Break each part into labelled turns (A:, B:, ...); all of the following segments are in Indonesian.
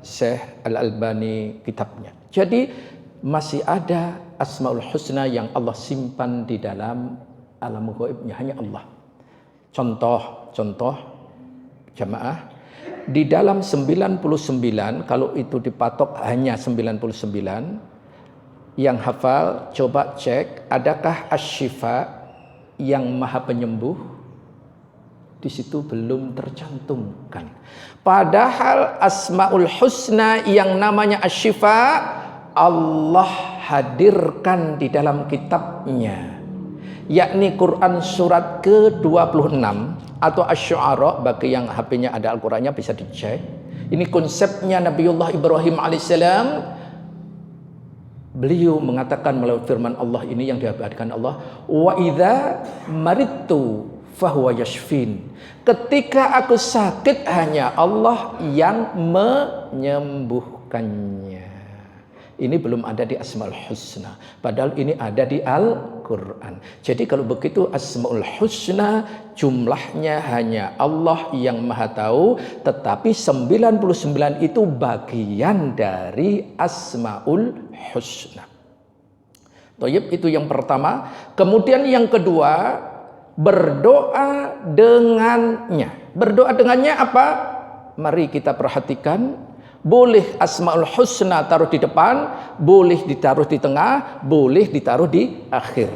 A: Syekh Al-Albani kitabnya. Jadi masih ada Asmaul Husna yang Allah simpan di dalam alam ghaibnya, hanya Allah. Contoh jamaah, di dalam 99, kalau itu dipatok hanya 99, yang hafal coba cek, adakah Asy-Syifa yang Maha Penyembuh? Di situ belum tercantumkan. Padahal Asmaul Husna yang namanya Asy-Syifa Allah hadirkan di dalam kitabnya, yakni Quran surat ke-26 atau Asy-Syu'ara. Bagi yang HP-nya ada Al-Qur'annya bisa dicek. Ini konsepnya Nabiullah Ibrahim alaihissalam. Beliau mengatakan melalui firman Allah ini yang diabadikan Allah, wa idza maridtu fahuwa yashfin. Ketika aku sakit hanya Allah yang menyembuhkannya. Ini belum ada di Asmaul Husna, padahal ini ada di Al-Quran. Jadi kalau begitu Asmaul Husna jumlahnya hanya Allah yang Maha tahu, tetapi 99 itu bagian dari Asmaul Husna. Thayyib, itu yang pertama. Kemudian yang kedua, berdoa dengannya. Berdoa dengannya apa? Mari kita perhatikan. Boleh Asmaul Husna taruh di depan, boleh ditaruh di tengah, boleh ditaruh di akhir.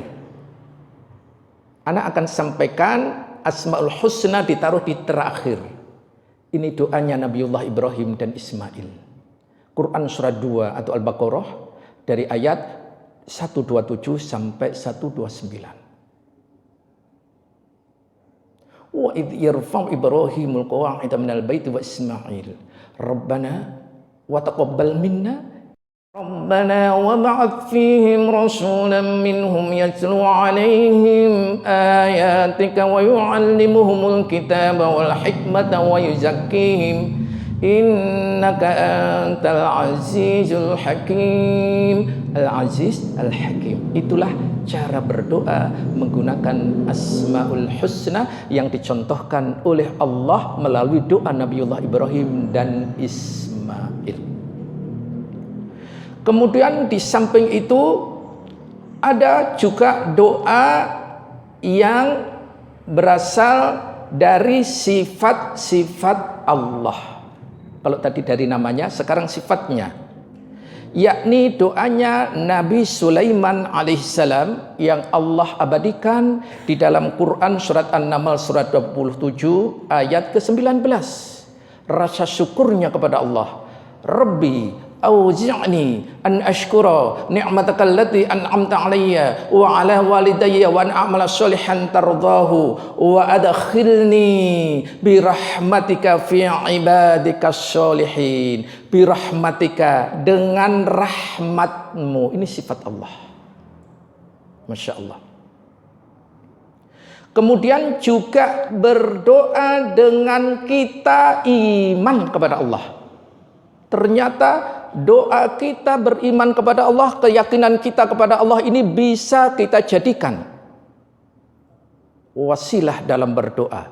A: Anak akan sampaikan Asmaul Husna ditaruh di terakhir. Ini doanya Nabiullah Ibrahim dan Ismail. Quran surat 2 atau Al-Baqarah dari ayat 127 sampai 129. Wa idh yarfa'u Ibrahimul qawa'ida minal baiti wa Ismail Rabbana wa taqabbal minna Rabbana wa ba'ath fihim rasulan minhum yatlu 'alaihim ayatika wa yu'allimuhumul kitaba wal hikmata wa yuzakkihim innaka antal azizul hakim. Al-Aziz Al-Hakim. Itulah cara berdoa menggunakan Asmaul Husna yang dicontohkan oleh Allah melalui doa Nabiullah Ibrahim dan Ismail. Kemudian di samping itu ada juga doa yang berasal dari sifat-sifat Allah. Kalau tadi dari namanya, sekarang sifatnya, yakni doanya Nabi Sulaiman alaihissalam yang Allah abadikan di dalam Quran surat An-Naml surat 27 ayat ke-19. Rasa syukurnya kepada Allah, Rabbi auzi'ni an ashkura ni'mataka allati an'amta alayya wa ala walidayya wa an a'mala sholihan tardahu wa adkhilni bi rahmatika fi ibadikas sholihin. Bi rahmatika, dengan rahmatmu. Ini sifat Allah. Masya Allah. Kemudian juga berdoa dengan kita iman kepada Allah. Ternyata doa kita beriman kepada Allah, keyakinan kita kepada Allah ini bisa kita jadikan wasilah dalam berdoa.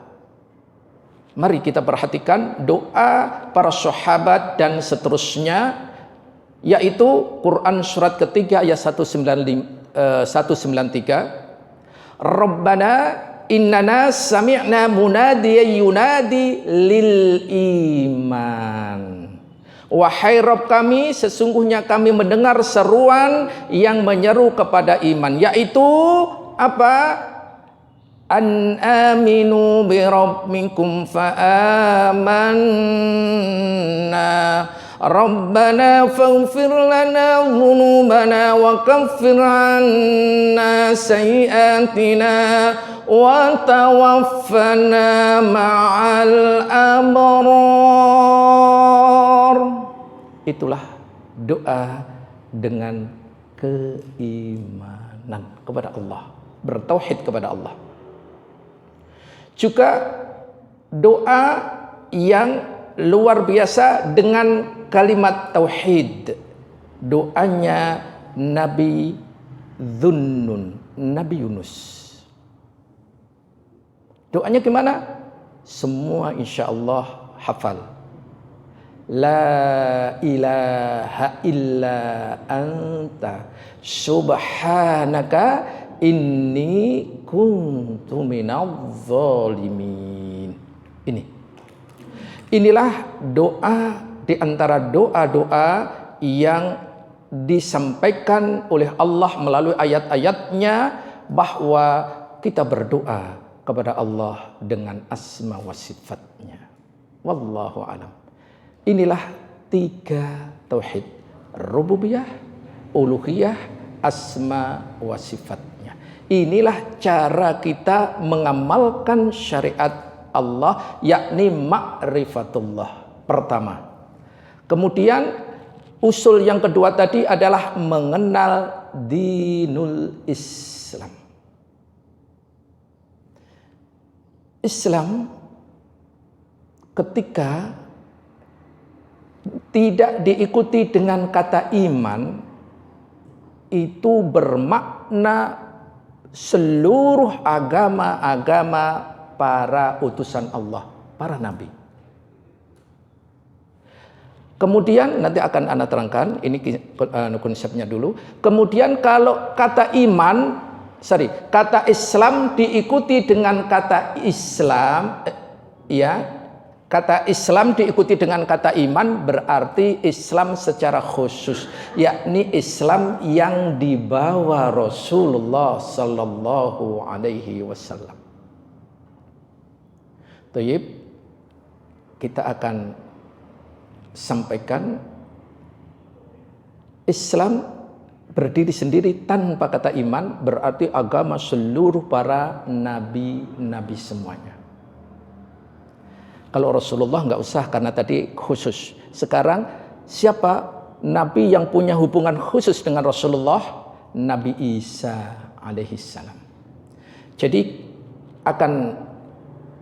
A: Mari kita perhatikan doa para sahabat dan seterusnya, yaitu Quran surat ketiga ayat 193. Rabbana innana sami'na munadiyan yunadi lil iman. Wahai Rabb kami, sesungguhnya kami mendengar seruan yang menyeru kepada iman, yaitu apa? An aminu bi rabbikum fa amanna Rabbana faghfir lana dhunubana wa kaffir anna sayyi'atina wa tawaffana ma'al abrar. Itulah doa dengan keimanan kepada Allah, bertauhid kepada Allah. Juga doa yang luar biasa dengan kalimat tauhid. Doanya Nabi Dhunnun, Nabi Yunus. Doanya gimana? Semua insya Allah hafal. La ilaha illa anta subhanaka inni kuntu minadz zalimin. Inilah doa di antara doa-doa yang disampaikan oleh Allah melalui ayat-ayatnya, bahwa kita berdoa kepada Allah dengan asma wa sifatnya. Wallahu alam. Inilah 3 tauhid: rububiyah, uluhiyah, asma wa sifatnya. Inilah cara kita mengamalkan syariat Allah, yakni ma'rifatullah pertama. Kemudian usul yang kedua tadi adalah mengenal dinul Islam. Islam ketika tidak diikuti dengan kata iman, itu bermakna seluruh agama-agama para utusan Allah, para nabi. Kemudian nanti akan Anda terangkan, ini konsepnya dulu. Kemudian kalau kata Islam diikuti dengan kata Islam, kata Islam diikuti dengan kata iman, berarti Islam secara khusus, yakni Islam yang dibawa Rasulullah sallallahu alaihi wasallam. Tayyib, kita akan sampaikan Islam berdiri sendiri tanpa kata iman, berarti agama seluruh para nabi-nabi semuanya. Kalau Rasulullah nggak usah karena tadi khusus. Sekarang siapa nabi yang punya hubungan khusus dengan Rasulullah? Nabi Isa alaihissalam. Jadi akan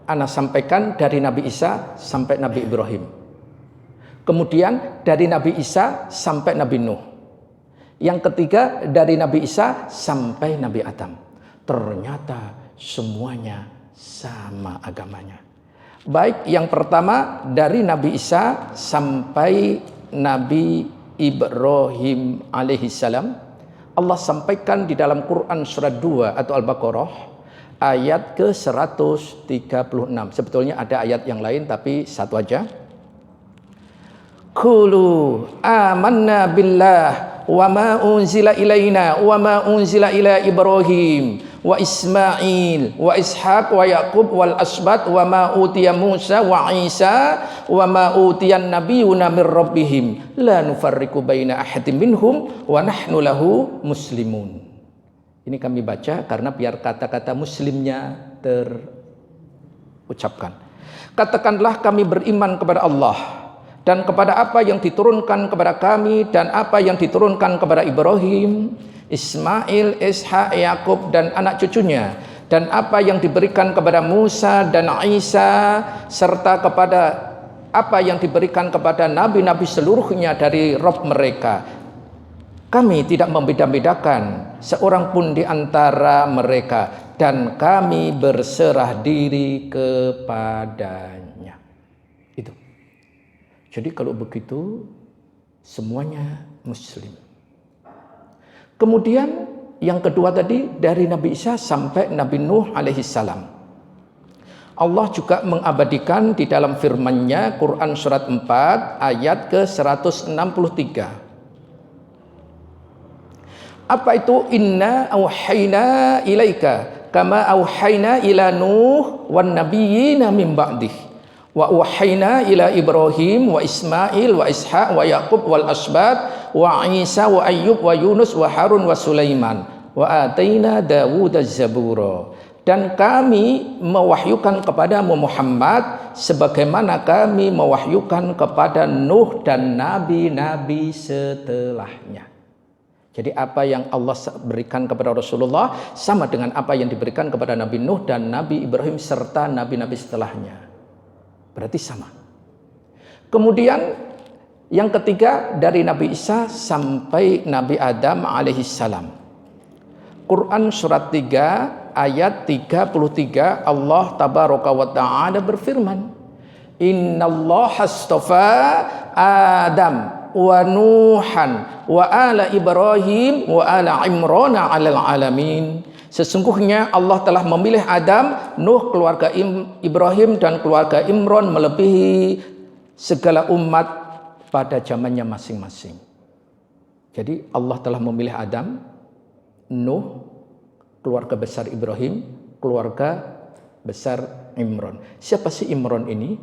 A: Ana sampaikan dari Nabi Isa sampai Nabi Ibrahim. Kemudian dari Nabi Isa sampai Nabi Nuh. Yang ketiga dari Nabi Isa sampai Nabi Adam. Ternyata semuanya sama agamanya. Baik yang pertama dari Nabi Isa sampai Nabi Ibrahim alaihissalam. Allah sampaikan di dalam Quran surat 2 atau Al-Baqarah ayat ke-136. Sebetulnya ada ayat yang lain tapi satu aja. Qulu amanna billah wa ma unzila ilaina wa ma unzila ila Ibrahim wa Ismail wa Ishaq wa Yaqub wal asbat wa ma utiya Musa wa Isa wa ma utiyan nabiyuna mir rabbihim la nufarriqu baina ahadin minhum wa nahnu lahu muslimun. Ini kami baca karena biar kata-kata muslimnya terucapkan. Katakanlah kami beriman kepada Allah dan kepada apa yang diturunkan kepada kami dan apa yang diturunkan kepada Ibrahim, Ismail, Ishak, Yakub dan anak cucunya, dan apa yang diberikan kepada Musa dan Isa, serta kepada apa yang diberikan kepada nabi-nabi seluruhnya dari Rabb mereka. Kami tidak membeda-bedakan seorang pun di antara mereka, dan kami berserah diri kepadanya. Itu. Jadi kalau begitu semuanya muslim. Kemudian yang kedua tadi dari Nabi Isa sampai Nabi Nuh alaihissalam. Allah juga mengabadikan di dalam firman-Nya Quran surat 4 ayat ke-163. Apa itu? Inna auhayna ilaika kama auhayna ila Nuh wan nabiyyina min ba'dih wa auhayna ila Ibrahim wa Ismail wa Ishaq wa Yaqub wal asbat wa Isa wa Ayyub wa Yunus wa Harun wa Sulaiman wa ataina Dawud az-zabura. Dan kami mewahyukan kepada Muhammad sebagaimana kami mewahyukan kepada Nuh dan nabi-nabi setelahnya. Jadi apa yang Allah berikan kepada Rasulullah sama dengan apa yang diberikan kepada Nabi Nuh dan Nabi Ibrahim serta nabi-nabi setelahnya. Berarti sama. Kemudian yang ketiga dari Nabi Isa sampai Nabi Adam alaihissalam. Quran surat 3 ayat 33 Allah tabaraka wa ta'ala berfirman, Innallaha astafa Adam wa Nuhan wa ala Ibrahim wa ala Imran 'alal alamin. Sesungguhnya Allah telah memilih Adam, Nuh, keluarga Ibrahim dan keluarga Imran melebihi segala umat pada zamannya masing-masing. Jadi Allah telah memilih Adam, Nuh, keluarga besar Ibrahim, keluarga besar Imran. Siapa sih Imran ini?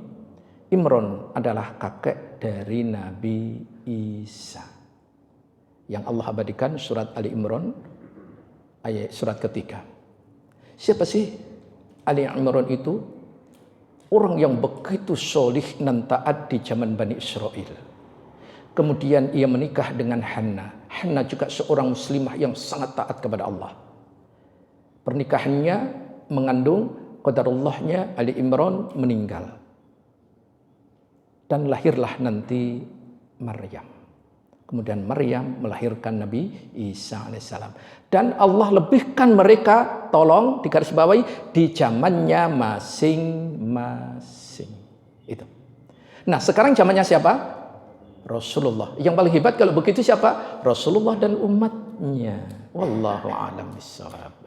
A: Imran adalah kakek dari Nabi Isa. Yang Allah abadikan surat Ali Imran ayat surat ketiga. Siapa sih Ali Imran itu? Orang yang begitu solih dan taat di zaman Bani Israel. Kemudian ia menikah dengan Hannah. Hannah juga seorang muslimah yang sangat taat kepada Allah. Pernikahannya mengandung qadarullahnya Ali Imran meninggal. Dan lahirlah nanti Maryam. Kemudian Maryam melahirkan Nabi Isa alaihissalam. Dan Allah lebihkan mereka, tolong digarisbawahi, di zamannya masing-masing. Itu. Nah, sekarang zamannya siapa? Rasulullah. Yang paling hebat kalau begitu siapa? Rasulullah dan umatnya. Wallahu a'lam bishawab.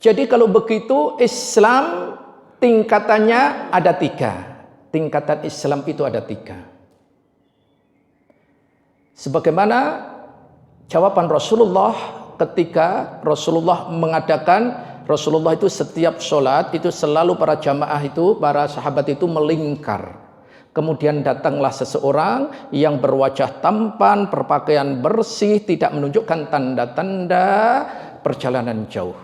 A: Jadi kalau begitu Islam tingkatannya ada 3. Tingkatan Islam itu ada 3. Sebagaimana jawaban Rasulullah ketika Rasulullah mengadakan, Rasulullah itu setiap sholat itu selalu para jamaah itu, para sahabat itu melingkar. Kemudian datanglah seseorang yang berwajah tampan, berpakaian bersih, tidak menunjukkan tanda-tanda perjalanan jauh.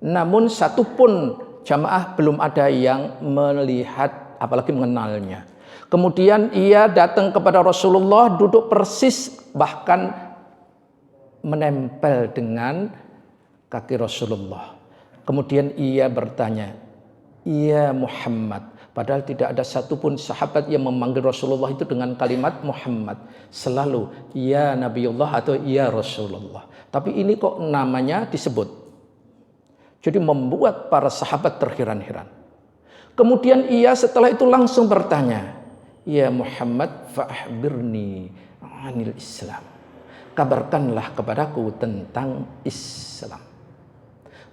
A: Namun satupun jamaah belum ada yang melihat, apalagi mengenalnya. Kemudian ia datang kepada Rasulullah, duduk persis, bahkan menempel dengan kaki Rasulullah. Kemudian ia bertanya, "Ya Muhammad." Padahal tidak ada satupun sahabat yang memanggil Rasulullah itu dengan kalimat Muhammad. Selalu ya Nabiullah atau ya Rasulullah. Tapi ini kok namanya disebut. Jadi membuat para sahabat terheran-heran. Kemudian ia setelah itu langsung bertanya, "Ya Muhammad, fa'akhbirni 'anil Islam." Kabarkanlah kepadaku tentang Islam.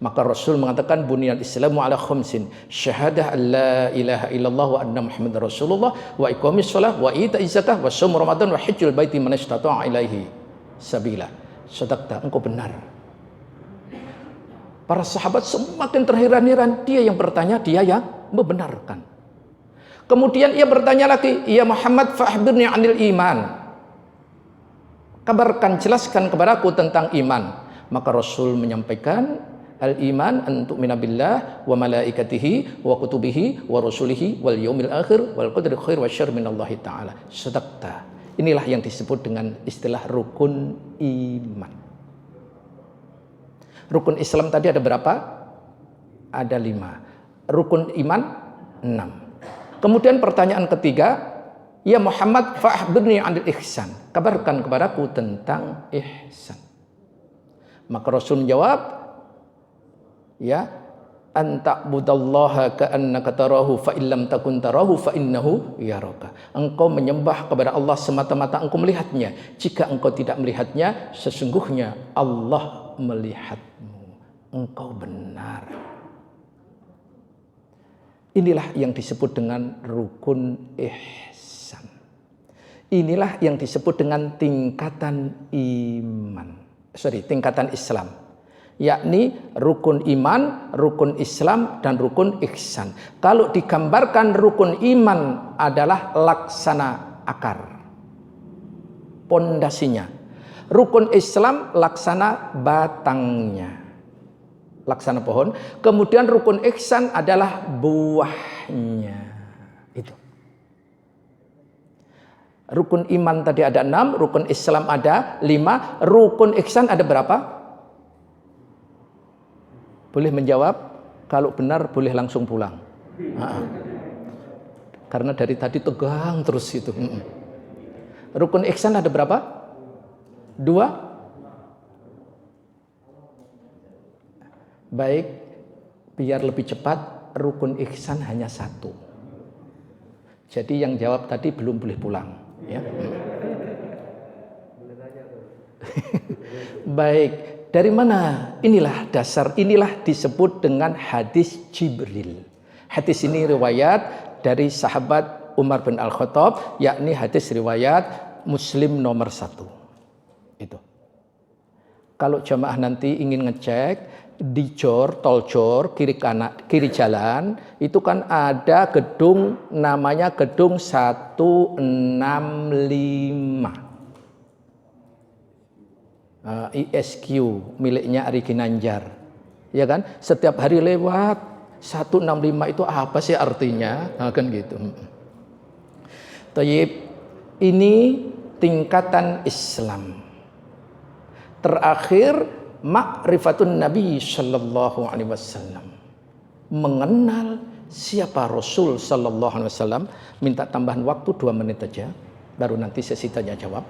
A: Maka Rasul mengatakan buniyal Islamu ala khamsin, syahadah an la ilaha illallah wa anna Muhammadar Rasulullah wa iqamis shalah wa ita'iz zakah wa shaum Ramadan wa hajjul baiti man istata'a ilaihi sabila. Sadaqta, engkau benar. Para sahabat semakin terheran-heran, dia yang bertanya, dia yang membenarkan. Kemudian ia bertanya lagi, "Ya Muhammad, fa'akhbirni 'anil iman." Kabarkan, jelaskan kepadaku tentang iman. Maka Rasul menyampaikan, "Al-iman an tu'mina billah wa malaikatihi wa kutubihi wa rusulihi wal yaumil akhir wal qadri khair wa syarr minallahi ta'ala." Sadaqta. Inilah yang disebut dengan istilah rukun iman. Rukun Islam tadi ada berapa? Ada 5. Rukun iman 6. Kemudian pertanyaan ketiga, "Ya Muhammad, fa'akhbirni 'anil ihsan." Kabarkan kepadaku tentang ihsan. Maka Rasul menjawab, "Ya, anta'budallaha ka'annaka tarahu fa illam takun tarahu fa innahu yaraka." Engkau menyembah kepada Allah semata-mata engkau melihatnya. Jika engkau tidak melihatnya, sesungguhnya Allah melihatmu. Engkau benar. Inilah yang disebut dengan rukun ihsan. Inilah yang disebut dengan tingkatan iman. Tingkatan Islam. Yakni rukun iman, rukun Islam, dan rukun ihsan. Kalau digambarkan rukun iman adalah laksana akar, pondasinya. Rukun Islam laksana batangnya, laksana pohon. Kemudian rukun ihsan adalah buahnya. Itu. Rukun iman tadi ada 6, rukun Islam ada 5, rukun ihsan ada berapa? Boleh menjawab? Kalau benar boleh langsung pulang. Karena dari tadi tegang terus itu. Rukun ihsan ada berapa? 2? Baik, biar lebih cepat, rukun ihsan hanya 1. Jadi yang jawab tadi belum boleh pulang. Ya. Baik, dari mana? Inilah dasar, inilah disebut dengan hadis Jibril. Hadis ini riwayat dari sahabat Umar bin Al-Khattab, yakni hadis riwayat Muslim nomor 1. Itu. Kalau jamaah nanti ingin ngecek di tol Jor kiri jalan itu kan ada gedung namanya gedung 165. ISQ miliknya Ari Ginanjar, ya kan? Setiap hari lewat 165 itu apa sih artinya? Nah, kan gitu. Tayyib, ini tingkatan Islam. Terakhir ma'rifatun Nabi sallallahu alaihi wasallam. Mengenal siapa Rasul sallallahu alaihi wasallam. Minta tambahan waktu 2 menit aja, baru nanti sesi tanya jawab.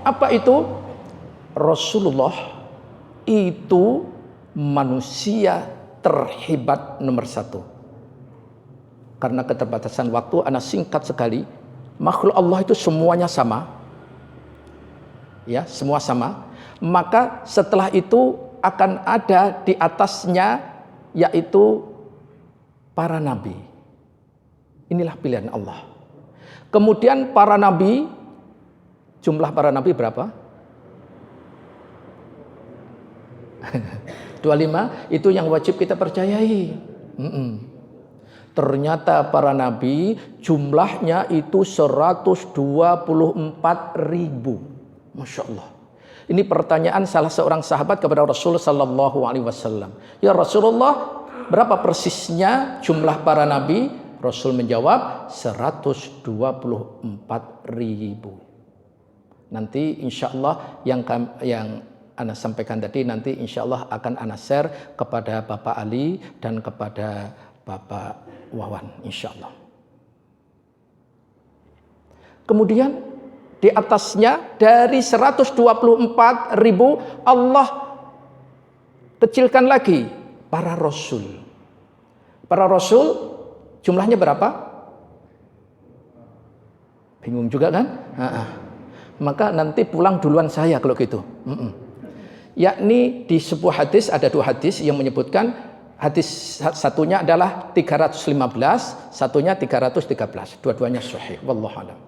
A: Apa itu? Rasulullah itu manusia terhebat nomor 1. Karena keterbatasan waktu, ana singkat sekali. Makhluk Allah itu semuanya sama. Ya, semua sama. Maka setelah itu akan ada di atasnya yaitu para nabi. Inilah pilihan Allah. Kemudian para nabi, jumlah para nabi berapa? 25, itu yang wajib kita percayai. Ternyata para nabi jumlahnya itu 124.000. Masya Allah. Ini pertanyaan salah seorang sahabat kepada Rasul sallallahu alaihi wasallam. Ya Rasulullah, berapa persisnya jumlah para nabi? Rasul menjawab 124.000. Nanti insya Allah yang Ana sampaikan tadi nanti insya Allah akan Ana share kepada Bapak Ali dan kepada Bapak Wawan insya Allah. Kemudian di atasnya dari 124.000 Allah kecilkan lagi para Rasul. Para Rasul jumlahnya berapa? Bingung juga kan? Maka nanti pulang duluan saya kalau gitu. Yakni di sebuah hadis, ada 2 hadis yang menyebutkan, hadis satunya adalah 315, satunya 313. Dua-duanya sahih, wallahu a'lam.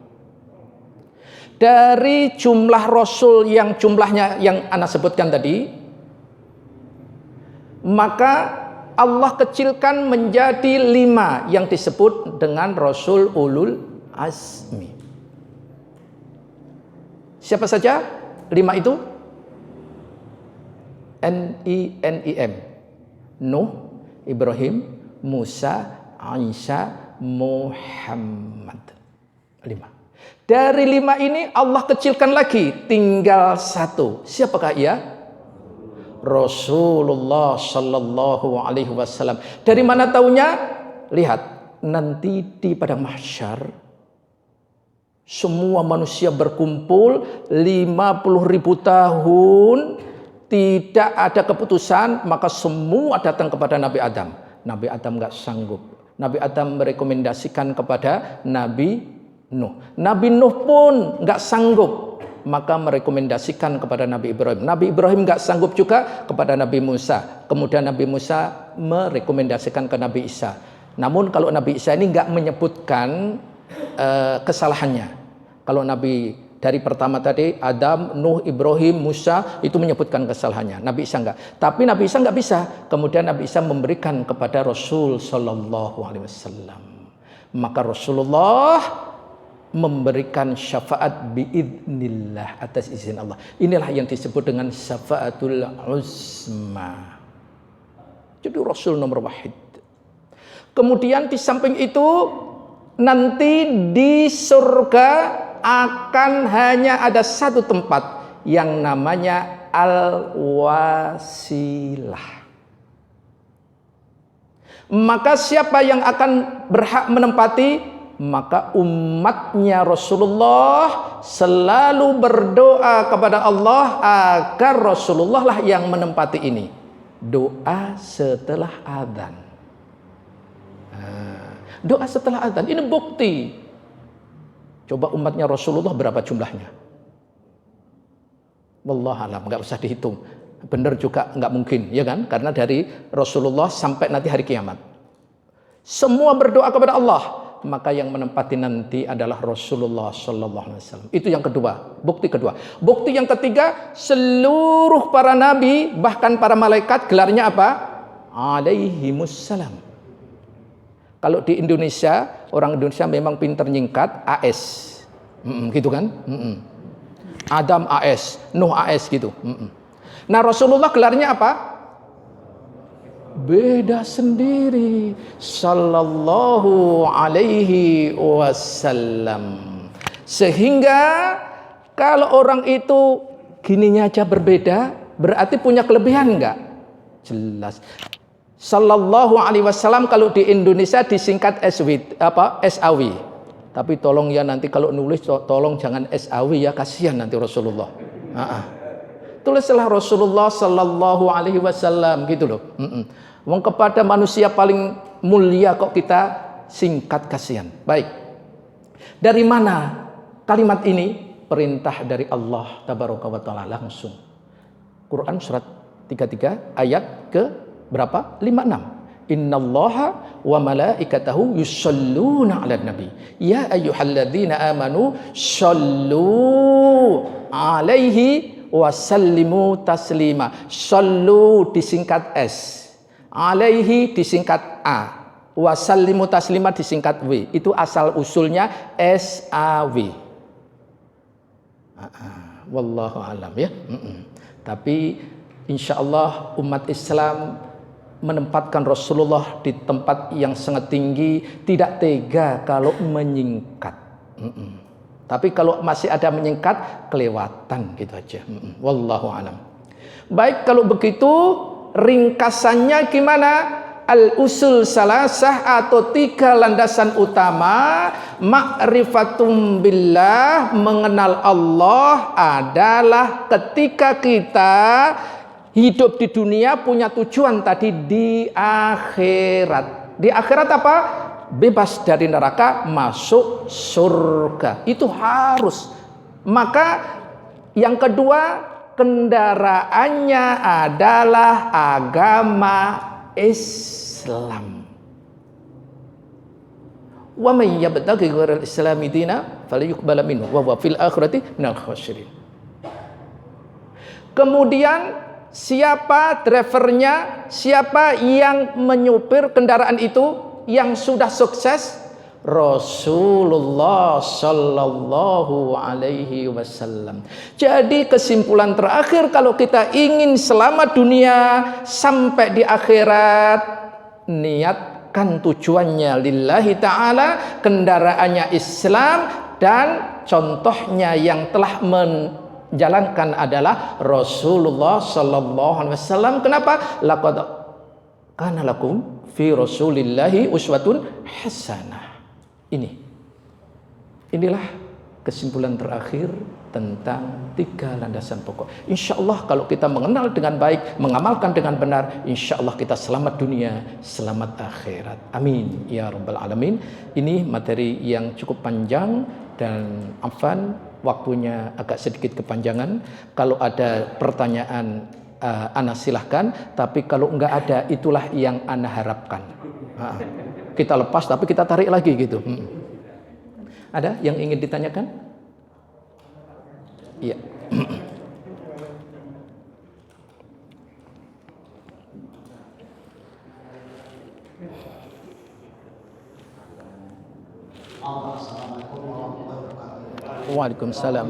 A: Dari jumlah Rasul yang jumlahnya yang ana sebutkan tadi, maka Allah kecilkan menjadi 5 yang disebut dengan Rasul Ulul Azmi. Siapa saja 5 itu? NIM, Nuh, Ibrahim, Musa, Isa, Muhammad. 5. Dari 5 ini Allah kecilkan lagi, tinggal 1. Siapakah ia? Rasulullah sallallahu alaihi wasallam. Dari mana taunya? Lihat, nanti di padang mahsyar semua manusia berkumpul 50.000 tahun. Tidak ada keputusan, maka semua datang kepada Nabi Adam. Nabi Adam nggak sanggup. Nabi Adam merekomendasikan kepada Nabi Nuh. Nabi Nuh pun nggak sanggup, maka merekomendasikan kepada Nabi Ibrahim. Nabi Ibrahim nggak sanggup juga kepada Nabi Musa. Kemudian Nabi Musa merekomendasikan ke Nabi Isa. Namun kalau Nabi Isa ini nggak menyebutkan kesalahannya. Kalau Nabi dari pertama tadi Adam, Nuh, Ibrahim, Musa itu menyebutkan kesalahannya. Nabi Isa enggak. Tapi Nabi Isa enggak bisa. Kemudian Nabi Isa memberikan kepada Rasul sallallahu alaihi wasallam. Maka Rasulullah memberikan syafaat biidznillah, atas izin Allah. Inilah yang disebut dengan syafaatul uzma. Jadi Rasul nomor 1. Kemudian di samping itu nanti di surga akan hanya ada 1 tempat yang namanya al-wasilah. Maka siapa yang akan berhak menempati? Maka umatnya Rasulullah selalu berdoa kepada Allah agar Rasulullah lah yang menempati ini. Doa setelah adzan. Doa setelah adzan ini bukti Coba umatnya Rasulullah berapa jumlahnya? Wallahualam, nggak usah dihitung. Benar juga nggak mungkin, ya kan? Karena dari Rasulullah sampai nanti hari kiamat, semua berdoa kepada Allah, maka yang menempati nanti adalah Rasulullah Sallallahu Alaihi Wasallam. Itu yang kedua, bukti kedua. Bukti yang ketiga, seluruh para nabi bahkan para malaikat gelarnya apa? Alaihimussalam. Kalau di Indonesia, orang Indonesia memang pinter nyingkat AS, gitu kan? Adam AS, Nuh AS gitu. Nah Rasulullah gelarnya apa? Beda sendiri, Sallallahu Alaihi Wasallam. Sehingga kalau orang itu gininya aja berbeda, berarti punya kelebihan enggak? Jelas. Sallallahu Alaihi Wasallam kalau di Indonesia disingkat SAW. Tapi tolong ya nanti kalau nulis tolong jangan SAW ya, kasihan nanti Rasulullah. Tulislah Rasulullah Sallallahu Alaihi Wasallam gitu loh. Wong kepada manusia paling mulia kok kita singkat, kasihan. Baik. Dari mana kalimat ini? Perintah dari Allah Tabaraka wa Ta'ala langsung. Quran surat 33 ayat ke berapa? 56. Innallaha wa malaikatahu yusholluna 'alan nabi. Ya ayyuhalladzina amanu shollu 'alaihi wa sallimu taslima. Shollu disingkat S, 'alaihi disingkat A, wa sallimu taslima disingkat W. Itu asal usulnya SAW. Wallahu alam ya. Tapi insyaallah umat Islam menempatkan Rasulullah di tempat yang sangat tinggi, tidak tega kalau menyingkat. Tapi kalau masih ada menyingkat, kelewatan gitu aja. Wallahu alam. Baik, kalau begitu ringkasannya gimana? Al-usul salasah atau 3 landasan utama. Ma'rifatum billah, mengenal Allah adalah ketika kita hidup di dunia punya tujuan tadi di akhirat. Di akhirat apa? Bebas dari neraka, masuk surga. Itu harus. Maka yang kedua, kendaraannya adalah agama Islam. Wa may yabtaghi ghairal islami dina falyuqbal minhu wa huwa fil akhirati minal khasirin. Kemudian siapa drivernya, siapa yang menyupir kendaraan itu yang sudah sukses? Rasulullah Sallallahu Alaihi Wasallam. Jadi kesimpulan terakhir, kalau kita ingin selamat dunia sampai di akhirat, niatkan tujuannya lillahi ta'ala, kendaraannya Islam, dan contohnya yang telah menjalankan adalah Rasulullah Sallallahu Alaihi Wasallam. Kenapa? Laqad kana lakum fi Rasulillahi uswatun hasanah. Inilah kesimpulan terakhir tentang 3 landasan pokok. Insya Allah kalau kita mengenal dengan baik, mengamalkan dengan benar, insya Allah kita selamat dunia, selamat akhirat. Amin ya rabbal alamin. Ini materi yang cukup panjang dan afan, waktunya agak sedikit kepanjangan. Kalau ada pertanyaan, ana silahkan. Tapi kalau enggak ada, itulah yang ana harapkan. Kita lepas tapi kita tarik lagi gitu. Ada yang ingin ditanyakan? Iya. Waalaikumsalam.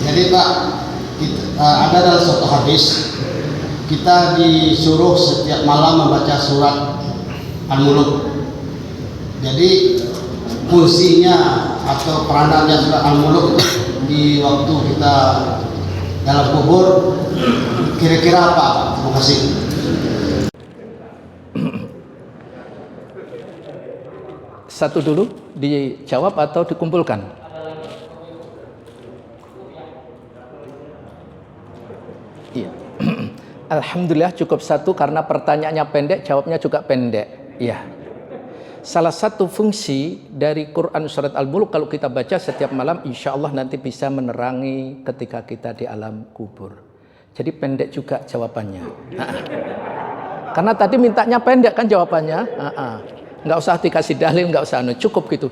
B: Jadi Pak, ada dalam suatu hadis, kita disuruh setiap malam membaca surat Al-Mulk. Jadi fungsinya atau peranannya surat Al-Mulk di waktu kita dalam kubur kira-kira apa? Terima kasih.
A: Satu dulu dijawab atau dikumpulkan? Iya. Alhamdulillah cukup satu karena pertanyaannya pendek, jawabnya juga pendek. Iya. salah satu fungsi dari Quran surat Al-Mulk kalau kita baca setiap malam, insya Allah nanti bisa menerangi ketika kita di alam kubur. Jadi pendek juga jawabannya. Karena tadi mintanya pendek kan jawabannya. Nggak usah dikasih dalil, nggak usah cukup gitu.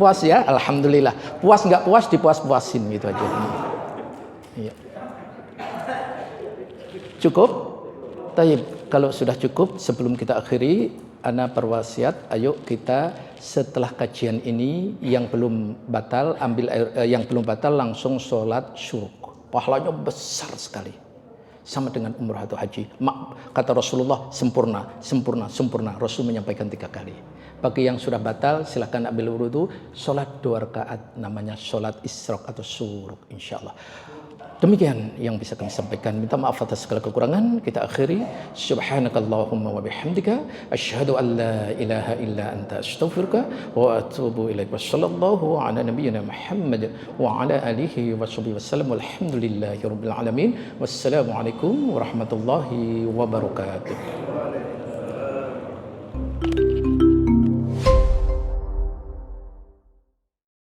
A: Puas ya, alhamdulillah. Puas nggak puas dipuas-puasin gitu aja. Iya. Cukup? Taib. Kalau sudah cukup, sebelum kita akhiri, ana perwasiat, ayo kita setelah kajian ini yang belum batal yang belum batal langsung sholat syuruk. Pahalanya besar sekali. Sama dengan umrah atau haji. Kata Rasulullah, sempurna, sempurna, sempurna. Rasul menyampaikan 3 kali. Bagi yang sudah batal, silakan ambil wudhu. Sholat 2 rakaat, namanya sholat isyraq atau syuruk, insya Allah. Demikian yang bisa kami sampaikan. Minta maaf atas segala kekurangan. Kita akhiri. Subhanakallahumma wa bihamdika. Asyhadu an la ilaha illa anta astaghfiruka wa atubu ilaik. Wassallallahu ala nabiyyina Muhammad wa ala alihi wa sahbihi wasallam. Walhamdulillahi rabbil alamin. Wassalamualaikum warahmatullahi wabarakatuh.